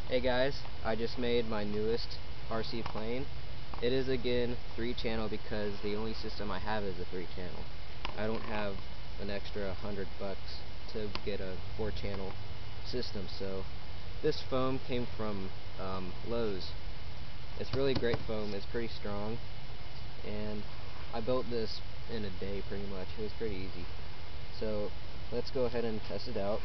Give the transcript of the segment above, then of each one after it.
Hey guys, I just made my newest RC plane. It is again 3-channel because the only system I have is a 3-channel. I don't have an extra $100 to get a 4-channel system, so this foam came from Lowe's. It's really great foam, it's pretty strong, and I built this in a day pretty much. It was pretty easy. So let's go ahead and test it out.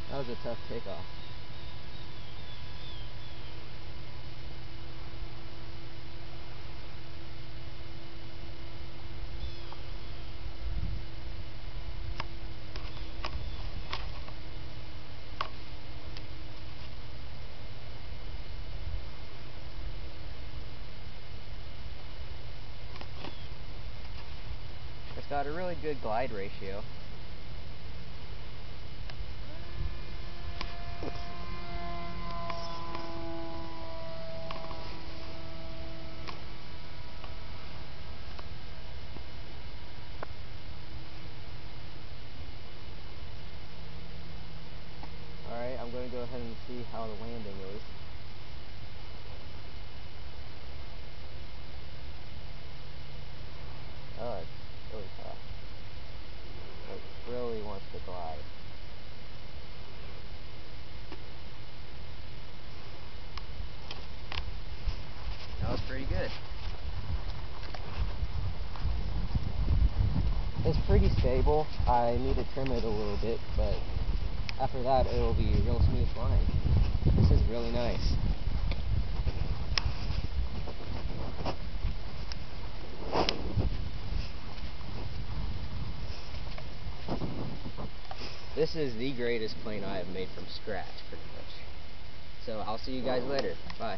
That was a tough takeoff. It's got a really good glide ratio. Alright, I'm going to go ahead and see how the landing is. Oh, it's really tough. It really wants to glide. That was pretty good. It's pretty stable. I need to trim it a little bit, but after that it'll be real smooth flying. This is really nice. This is the greatest plane I have made from scratch, pretty much. So I'll see you guys later. Bye.